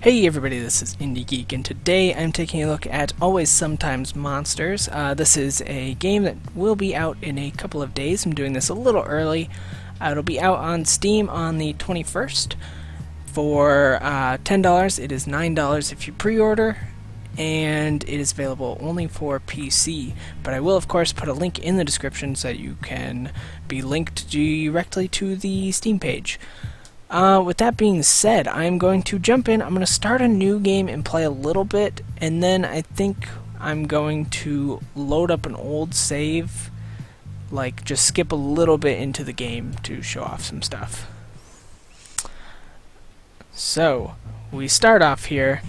Hey everybody, this is IndieGeek, and today I'm taking a look at Always Sometimes Monsters. This is a game that will be out in a couple of days. I'm doing this a little early. It'll be out on Steam on the 21st for $10. It is $9 if you pre-order, and it is available only for PC. But I will, of course, put a link in the description so that you can be linked directly to the Steam page. With that being said, I'm going to jump in. I'm going to start a new game and play a little bit, and then I think I'm going to load up an old save, like just skip a little bit into the game to show off some stuff. So, we start off here,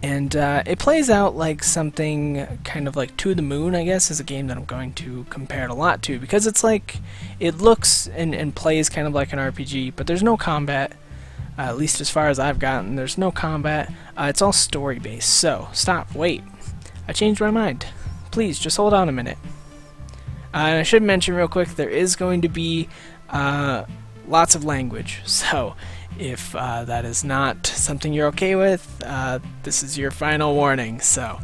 and it plays out like something kind of like To the Moon, I guess, is a game that I'm going to compare it a lot to, because it's like, it looks and plays kind of like an RPG, but there's no combat, at least as far as I've gotten. There's no combat. It's all story based. So, stop, wait, I changed my mind. Please, just hold on a minute. And I should mention real quick, there is going to be lots of language, so if that is not something you're okay with, this is your final warning. So,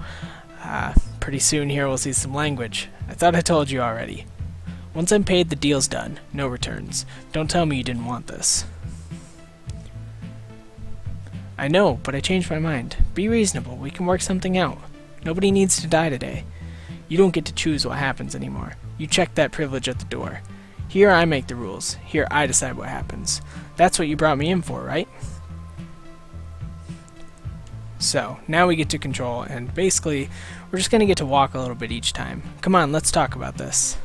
pretty soon here we'll see some language. I thought I told you already. Once I'm paid, the deal's done. No returns. Don't tell me you didn't want this. I know, but I changed my mind. Be reasonable. We can work something out. Nobody needs to die today. You don't get to choose what happens anymore. You check that privilege at the door. Here I make the rules. Here I decide what happens. That's what you brought me in for, right? So, now we get to control, and basically, we're just going to get to walk a little bit each time. Come on, let's talk about this.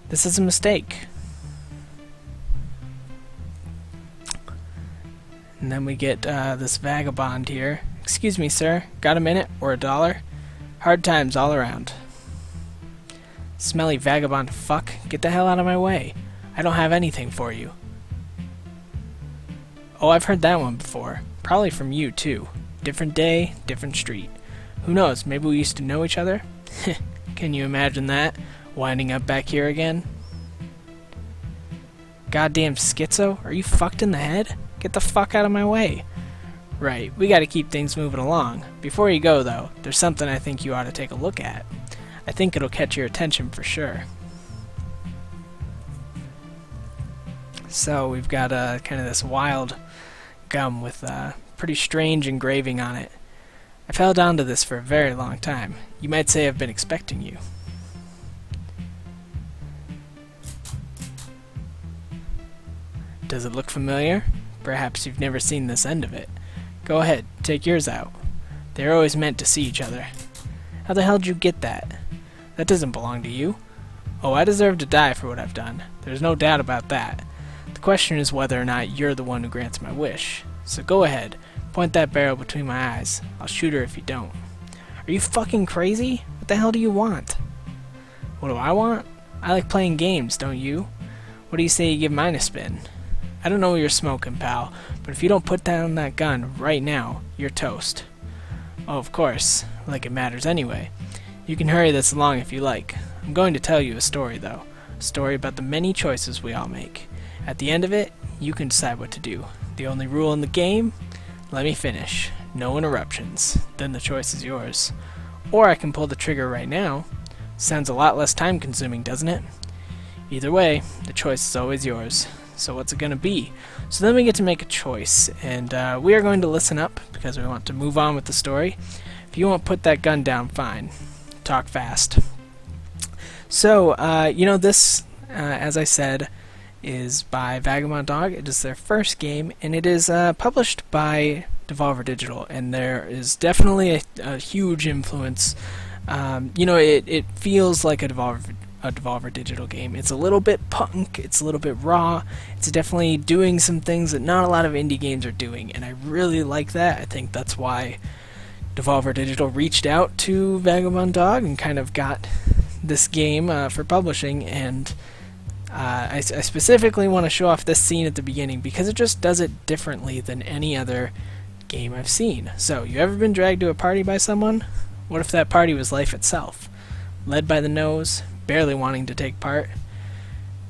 This is a mistake. And then we get this vagabond here. Excuse me, sir. Got a minute or $1? Hard times all around. Smelly vagabond fuck. Get the hell out of my way. I don't have anything for you. Oh, I've heard that one before. Probably from you, too. Different day, different street. Who knows, maybe we used to know each other? Can you imagine that? Winding up back here again? Goddamn schizo? Are you fucked in the head? Get the fuck out of my way. Right, we gotta keep things moving along. Before you go, though, there's something I think you ought to take a look at. I think it'll catch your attention for sure. So, we've got kind of this wild gum with pretty strange engraving on it. I've held on to this for a very long time. You might say I've been expecting you. Does it look familiar? Perhaps you've never seen this end of it. Go ahead, take yours out. They're always meant to see each other. How the hell did you get that? That doesn't belong to you. Oh, I deserve to die for what I've done. There's no doubt about that. The question is whether or not you're the one who grants my wish. So go ahead, point that barrel between my eyes. I'll shoot her if you don't. Are you fucking crazy? What the hell do you want? What do I want? I like playing games, don't you? What do you say you give mine a spin? I don't know what you're smoking, pal, but if you don't put down that gun right now, you're toast. Oh, of course, like it matters anyway. You can hurry this along if you like. I'm going to tell you a story, though. A story about the many choices we all make. At the end of it, you can decide what to do. The only rule in the game? Let me finish. No interruptions. Then the choice is yours. Or I can pull the trigger right now. Sounds a lot less time-consuming, doesn't it? Either way, the choice is always yours. So what's it going to be? So then we get to make a choice, and we are going to listen up because we want to move on with the story. If you won't put that gun down, fine. Talk fast. So, you know, this, as I said, is by Vagabond Dog. It is their first game, and it is published by Devolver Digital, and there is definitely a huge influence. You know, it feels like a Devolver Digital game. It's a little bit punk, it's a little bit raw, it's definitely doing some things that not a lot of indie games are doing, and I really like that. I think that's why Devolver Digital reached out to Vagabond Dog and kind of got this game for publishing, and I specifically want to show off this scene at the beginning because it just does it differently than any other game I've seen. So, you ever been dragged to a party by someone? What if that party was life itself? Led by the nose, barely wanting to take part.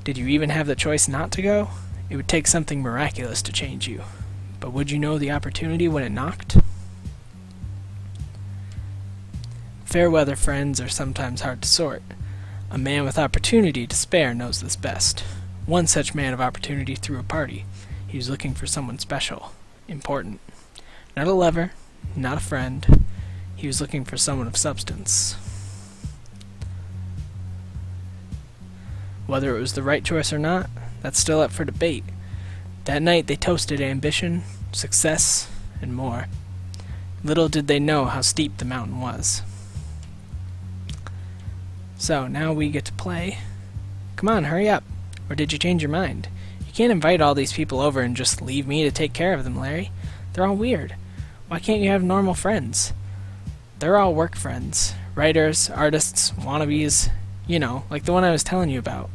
Did you even have the choice not to go? It would take something miraculous to change you. But would you know the opportunity when it knocked? Fair weather friends are sometimes hard to sort. A man with opportunity to spare knows this best. One such man of opportunity threw a party. He was looking for someone special, important. Not a lover, not a friend. He was looking for someone of substance. Whether it was the right choice or not, that's still up for debate. That night they toasted ambition, success, and more. Little did they know how steep the mountain was. So, now we get to play. Come on, hurry up. Or did you change your mind? You can't invite all these people over and just leave me to take care of them, Larry. They're all weird. Why can't you have normal friends? They're all work friends. Writers, artists, wannabes. You know, like the one I was telling you about.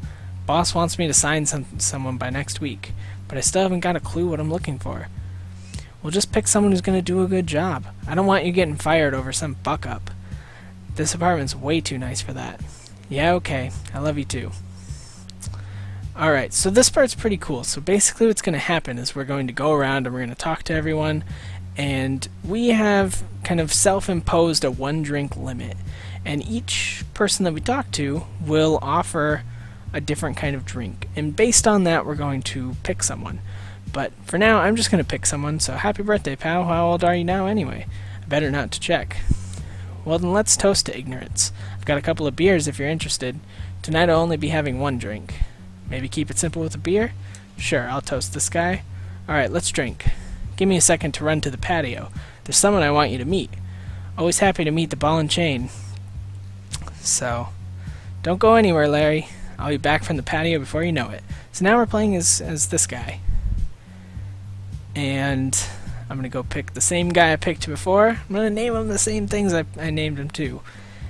Boss wants me to sign someone by next week, but I still haven't got a clue what I'm looking for. We'll just pick someone who's going to do a good job. I don't want you getting fired over some buck-up. This apartment's way too nice for that. Yeah, okay. I love you too. Alright, so this part's pretty cool. So basically what's going to happen is we're going to go around and we're going to talk to everyone, and we have kind of self-imposed a one-drink limit. And each person that we talk to will offer a different kind of drink. And based on that, we're going to pick someone. But for now, I'm just going to pick someone, so happy birthday, pal. How old are you now anyway? Better not to check. Well, then let's toast to ignorance. I've got a couple of beers if you're interested. Tonight I'll only be having one drink. Maybe keep it simple with a beer? Sure, I'll toast this guy. Alright, let's drink. Give me a second to run to the patio. There's someone I want you to meet. Always happy to meet the ball and chain. So, don't go anywhere, Larry. I'll be back from the patio before you know it. So now we're playing as this guy. And I'm going to go pick the same guy I picked before. I'm going to name him the same things I named him too.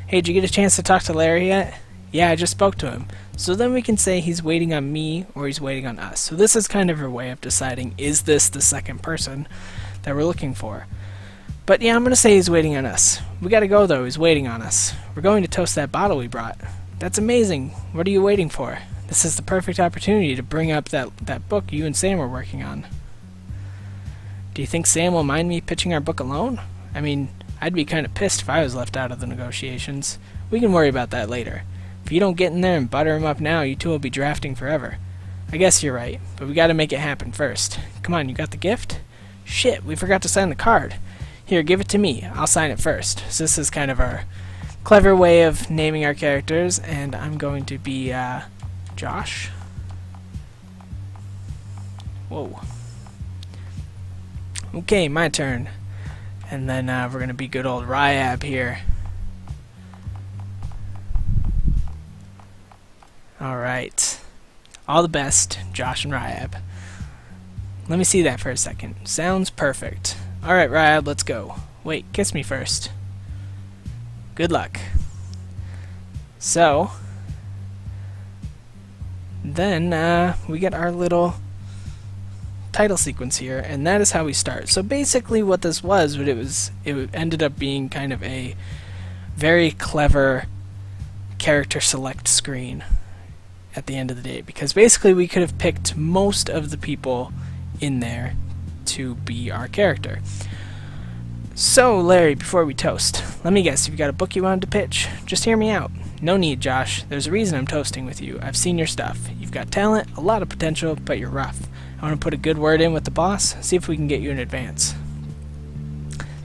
Hey, did you get a chance to talk to Larry yet? Yeah, I just spoke to him. So then we can say he's waiting on me or he's waiting on us. So this is kind of a way of deciding, is this the second person that we're looking for? But yeah, I'm going to say he's waiting on us. We got to go though, he's waiting on us. We're going to toast that bottle we brought. That's amazing. What are you waiting for? This is the perfect opportunity to bring up that book you and Sam were working on. Do you think Sam will mind me pitching our book alone? I mean, I'd be kind of pissed if I was left out of the negotiations. We can worry about that later. If you don't get in there and butter him up now, you two will be drafting forever. I guess you're right, but we gotta make it happen first. Come on, you got the gift? Shit, we forgot to sign the card. Here, give it to me. I'll sign it first. So this is kind of our clever way of naming our characters, and I'm going to be, Josh. Whoa. Okay, my turn. And then we're going to be good old Ryab here. Alright. All the best, Josh and Ryab. Let me see that for a second. Sounds perfect. Alright, Ryab, let's go. Wait, kiss me first. Good luck. So, then we get our little title sequence here, and that is how we start. So basically what this was, it ended up being kind of a very clever character select screen at the end of the day, because basically we could have picked most of the people in there to be our character. So Larry, before we toast, let me guess, you've got a book you wanted to pitch? Just hear me out. No need, Josh. There's a reason I'm toasting with you. I've seen your stuff. You've got talent, a lot of potential, but you're rough. I want to put a good word in with the boss, see if we can get you an advance.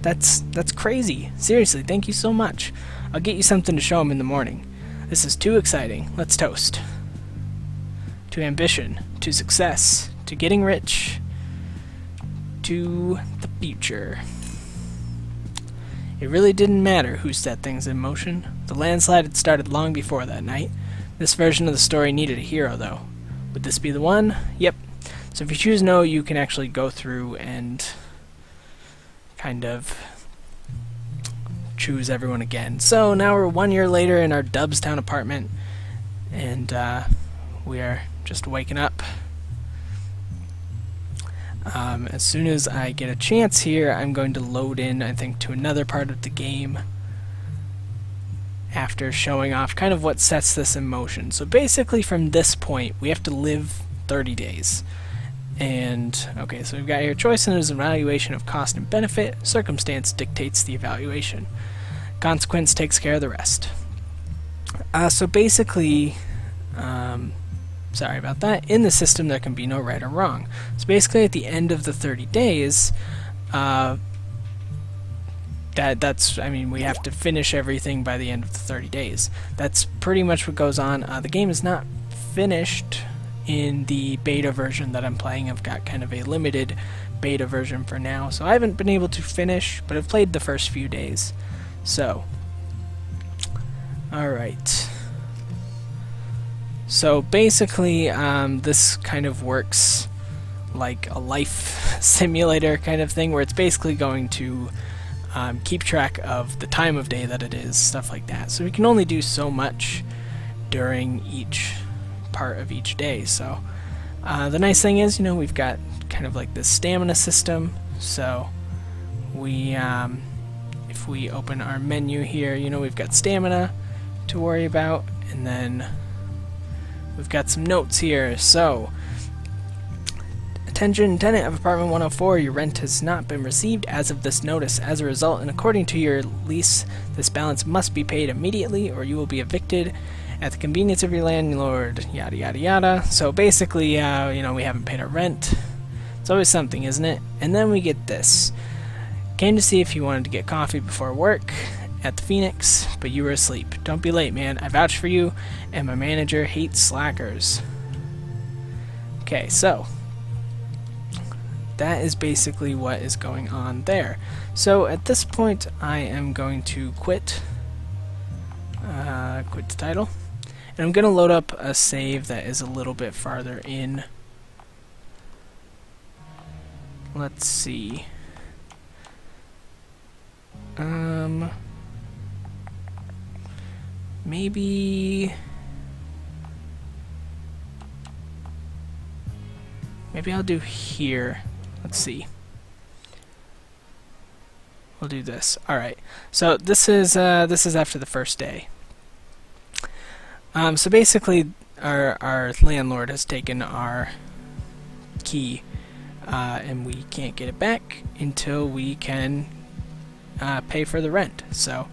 That's crazy. Seriously, thank you so much. I'll get you something to show him in the morning. This is too exciting. Let's toast. To ambition, to success, to getting rich, to the future. It really didn't matter who set things in motion. The landslide had started long before that night. This version of the story needed a hero, though. Would this be the one? Yep. So if you choose no, you can actually go through and kind of choose everyone again. So now we're 1 year later in our Dubstown apartment, and we are just waking up. As soon as I get a chance here, I'm going to load in, I think, to another part of the game. after showing off kind of what sets this in motion. So basically from this point, we have to live 30 days. And, okay, so we've got here, choice and is an evaluation of cost and benefit. Circumstance dictates the evaluation. Consequence takes care of the rest. So basically, sorry about that, in the system there can be no right or wrong. So basically at the end of the 30 days, that's I mean, we have to finish everything by the end of the 30 days. That's pretty much what goes on. The game is not finished in the beta version that I'm playing. I've got kind of a limited beta version for now, so I haven't been able to finish, but I've played the first few days. So, alright. So basically, this kind of works like a life simulator kind of thing, where it's basically going to keep track of the time of day that it is, stuff like that. So we can only do so much during each part of each day. So the nice thing is, you know, we've got kind of like this stamina system. So we if we open our menu here, you know, we've got stamina to worry about, and then we've got some notes here. So, attention, tenant of apartment 104, your rent has not been received as of this notice. As a result, and according to your lease, this balance must be paid immediately or you will be evicted at the convenience of your landlord, yada yada yada. So basically, you know, we haven't paid our rent. It's always something, isn't it? And then we get this. Came to see if you wanted to get coffee before work at the Phoenix, but you were asleep. Don't be late, man. I vouch for you, and my manager hates slackers. Okay, so that is basically what is going on there. So at this point, I am going to quit the title, and I'm going to load up a save that is a little bit farther in. Let's see. Maybe I'll do here. Let's see. We'll do this. All right. So this is after the first day. So basically, our landlord has taken our key, and we can't get it back until we can pay for the rent. So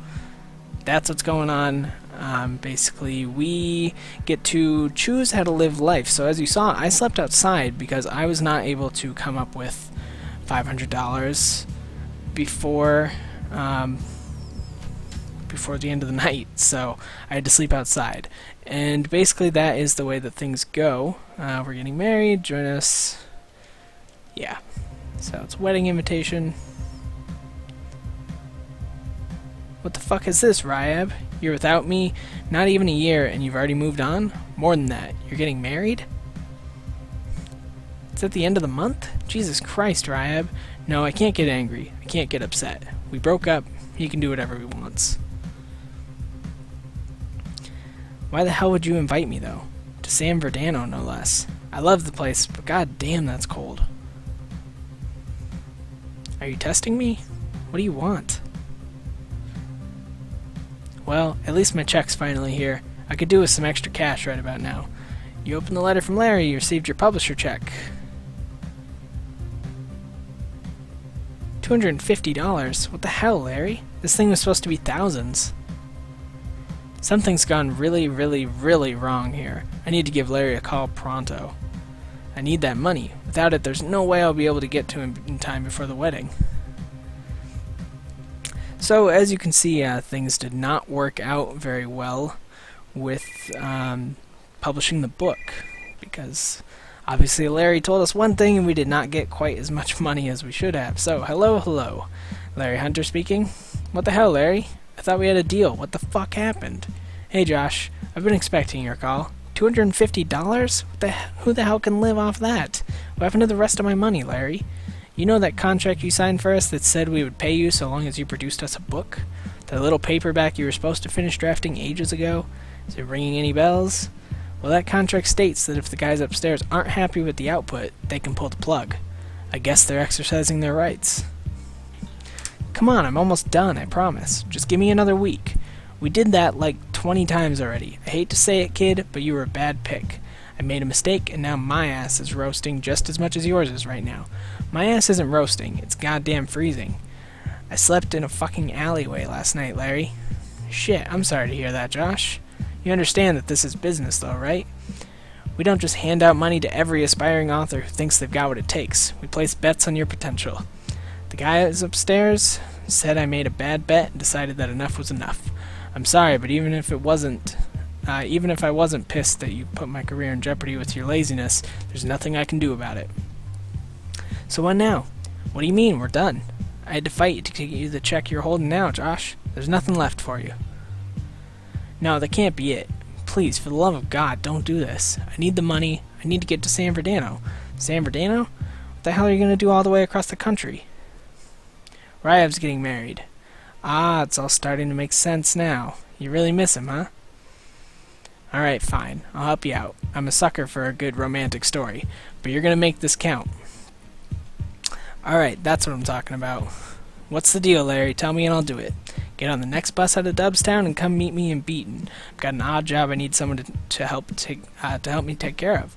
that's what's going on. Basically, we get to choose how to live life. So as you saw, I slept outside because I was not able to come up with $500 before the end of the night. So I had to sleep outside. And basically that is the way that things go. We're getting married. Join us. Yeah. So it's a wedding invitation. What the fuck is this, Ryab? You're without me not even a year and you've already moved on? More than that, you're getting married? It's at the end of the month? Jesus Christ, Ryab. No, I can't get angry. I can't get upset. We broke up. He can do whatever he wants. Why the hell would you invite me, though? To San Verdano, no less. I love the place, but god damn, that's cold. Are you testing me? What do you want? Well, at least my check's finally here. I could do with some extra cash right about now. You opened the letter from Larry, you received your publisher check. $250? What the hell, Larry? This thing was supposed to be thousands. Something's gone really, really, really wrong here. I need to give Larry a call pronto. I need that money. Without it, there's no way I'll be able to get to him in time before the wedding. So, as you can see, things did not work out very well with publishing the book, because obviously Larry told us one thing and we did not get quite as much money as we should have. So, hello. Larry Hunter speaking. What the hell, Larry? I thought we had a deal. What the fuck happened? Hey, Josh. I've been expecting your call. $250? Who the hell can live off that? What happened to the rest of my money, Larry? You know that contract you signed for us that said we would pay you so long as you produced us a book? That little paperback you were supposed to finish drafting ages ago? Is it ringing any bells? Well, that contract states that if the guys upstairs aren't happy with the output, they can pull the plug. I guess they're exercising their rights. Come on, I'm almost done, I promise. Just give me another week. We did that like 20 times already. I hate to say it, kid, but you were a bad pick. I made a mistake, and now my ass is roasting just as much as yours is right now. My ass isn't roasting, it's goddamn freezing. I slept in a fucking alleyway last night, Larry. Shit, I'm sorry to hear that, Josh. You understand that this is business, though, right? We don't just hand out money to every aspiring author who thinks they've got what it takes. We place bets on your potential. The guys upstairs said I made a bad bet and decided that enough was enough. I'm sorry, but even if I wasn't pissed that you put my career in jeopardy with your laziness, there's nothing I can do about it. So what now? What do you mean, we're done? I had to fight you to get you the check you're holding now, Josh. There's nothing left for you. No, that can't be it. Please, for the love of God, don't do this. I need the money. I need to get to San Bernardino. San Bernardino? What the hell are you going to do all the way across the country? Ryev's getting married. Ah, it's all starting to make sense now. You really miss him, huh? Alright, fine. I'll help you out. I'm a sucker for a good romantic story, but you're going to make this count. Alright, that's what I'm talking about. What's the deal, Larry? Tell me and I'll do it. Get on the next bus out of Dubstown and come meet me in Beaton. I've got an odd job I need someone to help me take care of.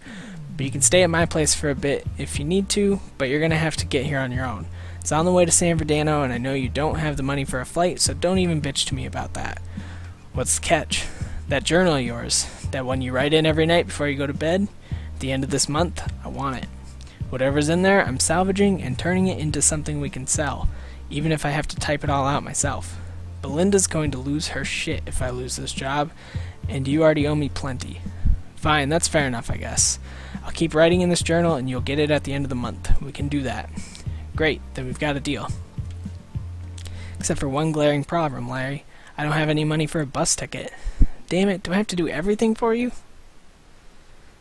But you can stay at my place for a bit if you need to, but you're going to have to get here on your own. It's on the way to San Bernardino, and I know you don't have the money for a flight, so don't even bitch to me about that. What's the catch? That journal of yours, that one you write in every night before you go to bed, at the end of this month, I want it. Whatever's in there, I'm salvaging and turning it into something we can sell, even if I have to type it all out myself. Belinda's going to lose her shit if I lose this job, and you already owe me plenty. Fine, that's fair enough, I guess. I'll keep writing in this journal, and you'll get it at the end of the month. We can do that. Great, then we've got a deal. Except for one glaring problem, Larry. I don't have any money for a bus ticket. Damn it, do I have to do everything for you?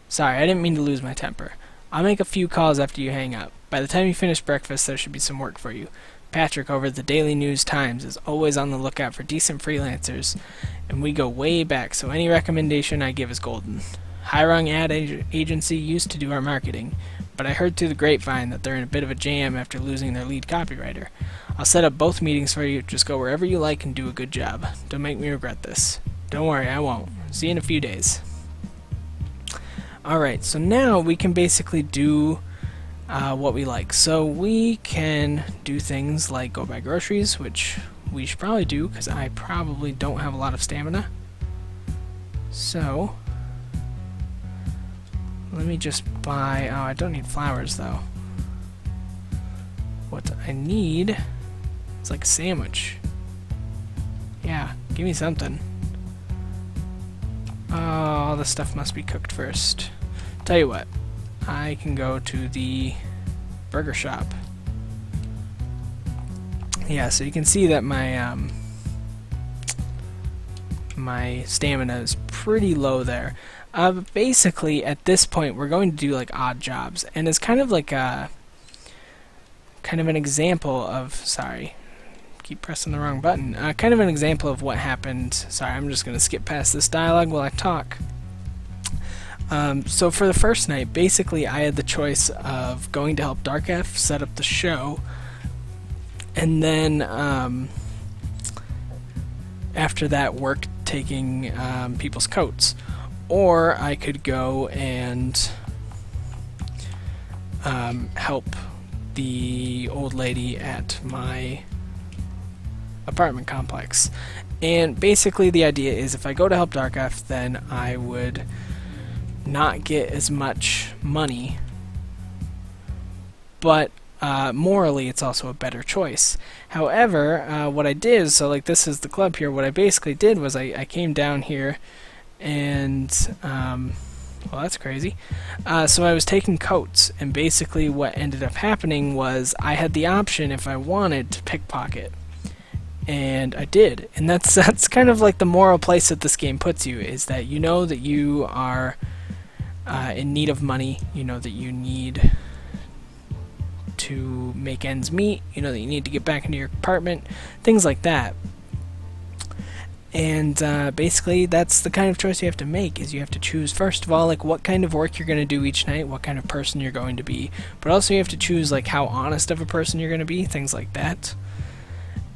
Sorry, I didn't mean to lose my temper. I'll make a few calls after you hang up. By the time you finish breakfast, there should be some work for you. Patrick over at the Daily News Times is always on the lookout for decent freelancers, and we go way back, so any recommendation I give is golden. High-rung ad agency used to do our marketing, but I heard through the grapevine that they're in a bit of a jam after losing their lead copywriter. I'll set up both meetings for you. Just go wherever you like and do a good job. Don't make me regret this. Don't worry, I won't. See you in a few days. Alright, so now we can basically do what we like. So we can do things like go buy groceries, which we should probably do because I probably don't have a lot of stamina. So let me just buy... Oh, I don't need flowers though. What I need is like a sandwich. Yeah, give me something. Oh, all the stuff must be cooked first. Tell you what, I can go to the burger shop. Yeah, so you can see that my my stamina is pretty low there. But basically, at this point, we're going to do like odd jobs, and it's kind of like a kind of an example of keep pressing the wrong button. Kind of an example of what happened. Sorry, I'm just going to skip past this dialogue while I talk. So for the first night, basically I had the choice of going to help Dark F set up the show, and then after that work taking people's coats. Or I could go and help the old lady at my apartment complex. And basically the idea is if I go to help Dark F, then I would not get as much money, but morally it's also a better choice. However, what I did is, so like this is the club here, what I basically did was I came down here and well, that's crazy. So I was taking coats, and basically what ended up happening was I had the option if I wanted to pickpocket, and I did. And that's kind of like the moral place that this game puts you, is that you know that you are in need of money, you know that you need to make ends meet, you know that you need to get back into your apartment, things like that. And basically that's the kind of choice you have to make, is you have to choose first of all like what kind of work you're going to do each night, what kind of person you're going to be, but also you have to choose like how honest of a person you're going to be, things like that.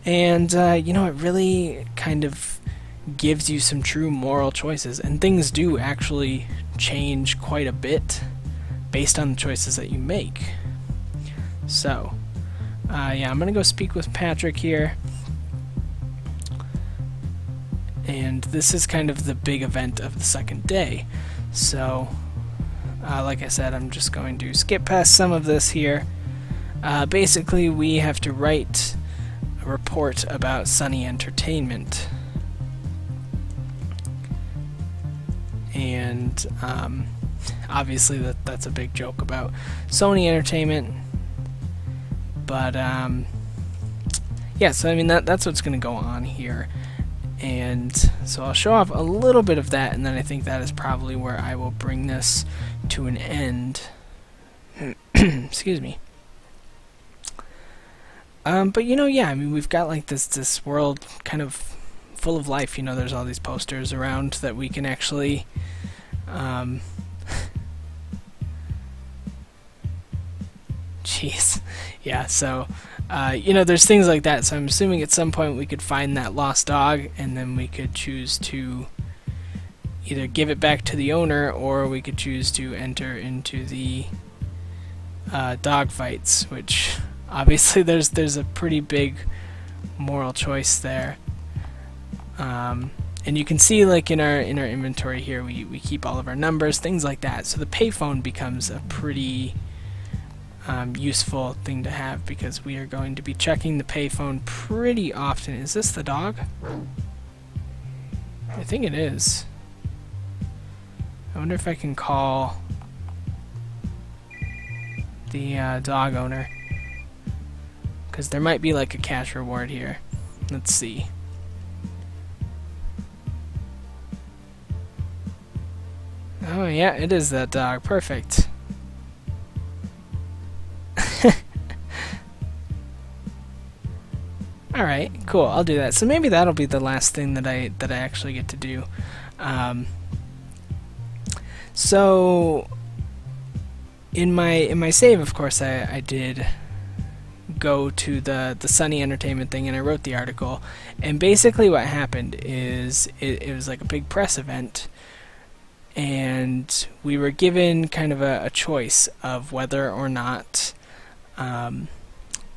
And you know, it really kind of gives you some true moral choices, and things do actually change quite a bit based on the choices that you make. So, yeah, I'm gonna go speak with Patrick here, and this is kind of the big event of the second day. So, like I said, I'm just going to skip past some of this here. Basically, we have to write a report about Sunny Entertainment. And obviously that's a big joke about Sony Entertainment. But yeah, so I mean that's what's going to go on here. And so I'll show off a little bit of that, and then I think that is probably where I will bring this to an end. Excuse me. But you know, yeah, I mean, we've got like this world kind of full of life. You know, there's all these posters around that we can actually jeez. Yeah, so you know, there's things like that. So I'm assuming at some point we could find that lost dog, and then we could choose to either give it back to the owner, or we could choose to enter into the dog fights, which obviously there's a pretty big moral choice there. And you can see, like, in our inventory here, we keep all of our numbers, things like that. So the payphone becomes a pretty useful thing to have, because we are going to be checking the payphone pretty often. Is this the dog? I think it is. I wonder if I can call the dog owner, because there might be like a cash reward here. Let's see. Oh yeah, it is that dog. Perfect. Alright, cool, I'll do that. So maybe that'll be the last thing that I actually get to do. So in my save, of course, I did go to the Sunny Entertainment thing, and I wrote the article. And basically what happened is it was like a big press event, and we were given kind of a choice of whether or not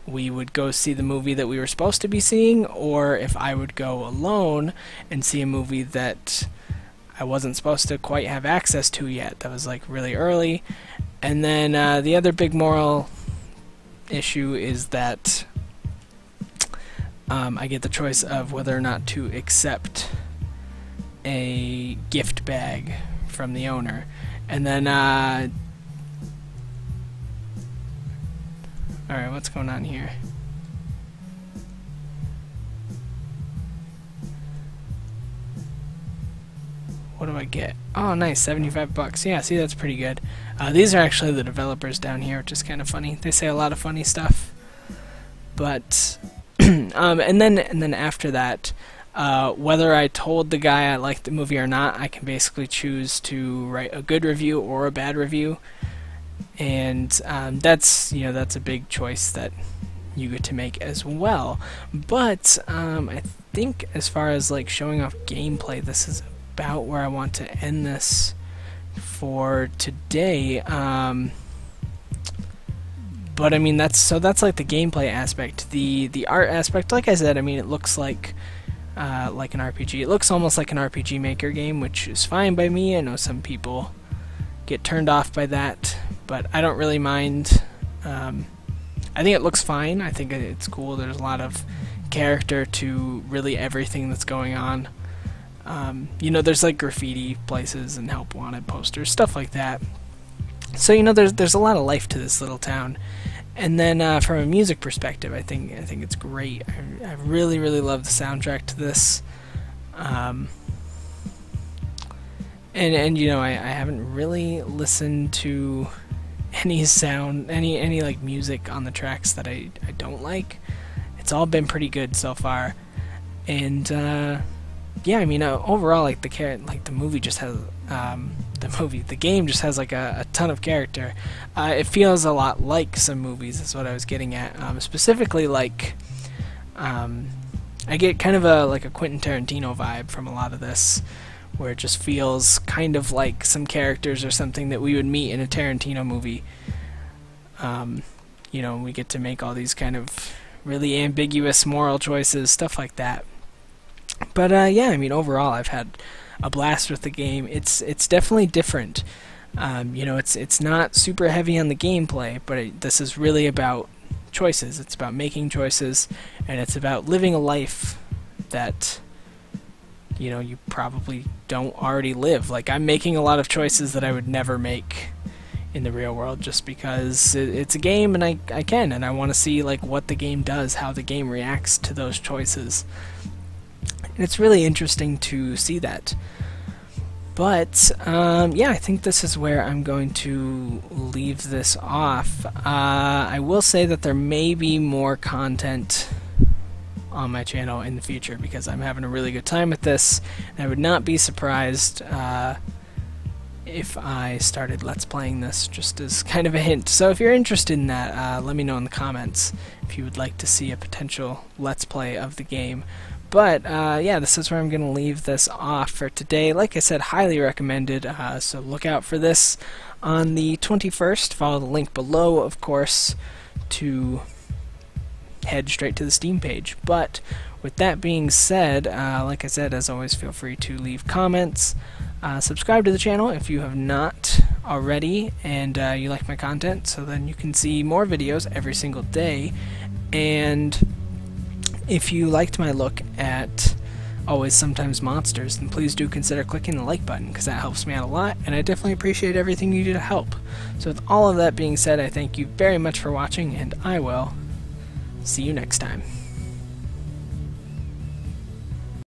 we would go see the movie that we were supposed to be seeing, or if I would go alone and see a movie that I wasn't supposed to quite have access to yet, that was like really early. And then the other big moral issue is that I get the choice of whether or not to accept a gift bag from the owner. And then alright, what's going on here? What do I get? Oh, nice, 75 bucks. Yeah, see, that's pretty good. These are actually the developers down here, which is kind of funny. They say a lot of funny stuff. But and then after that, whether I told the guy I liked the movie or not, I can basically choose to write a good review or a bad review. And that's a big choice that you get to make as well. But I think as far as like showing off gameplay, this is about where I want to end this for today. But I mean, that's like the gameplay aspect. The art aspect, like I said, I mean, it looks like an RPG. It looks almost like an RPG Maker game, which is fine by me. I know some people get turned off by that, but I don't really mind. I think it looks fine. I think it's cool. There's a lot of character to really everything that's going on. You know, there's like graffiti places and help wanted posters, stuff like that. So you know, there's a lot of life to this little town. And then from a music perspective, I think it's great. I really love the soundtrack to this. And you know, I haven't really listened to any sound, any like music on the tracks that I don't like. It's all been pretty good so far. And yeah, I mean, overall, like the movie just has the game just has like a ton of character. It feels a lot like some movies, is what I was getting at. Specifically, like I get kind of like a Quentin Tarantino vibe from a lot of this, where it just feels kind of like some characters or something that we would meet in a Tarantino movie. You know, we get to make all these kind of really ambiguous moral choices, stuff like that. But yeah, I mean, overall, I've had a blast with the game. It's definitely different. You know, it's not super heavy on the gameplay, but this is really about choices. It's about making choices, and it's about living a life that, you know, you probably don't already live. Like, I'm making a lot of choices that I would never make in the real world, just because it's a game and I can, and I want to see like what the game does, how the game reacts to those choices. And it's really interesting to see that. But yeah, I think this is where I'm going to leave this off. I will say that there may be more content on my channel in the future, because I'm having a really good time with this, and I would not be surprised if I started Let's Playing this, just as kind of a hint. So if you're interested in that, let me know in the comments if you would like to see a potential Let's Play of the game. But yeah, this is where I'm going to leave this off for today. Like I said, highly recommended, so look out for this on the 21st. Follow the link below, of course, to head straight to the Steam page. But with that being said, like I said, as always, feel free to leave comments. Subscribe to the channel if you have not already, and you like my content, so then you can see more videos every single day. And if you liked my look at Always Sometimes Monsters, then please do consider clicking the like button, because that helps me out a lot, and I definitely appreciate everything you do to help. So with all of that being said, I thank you very much for watching, and I will see you next time.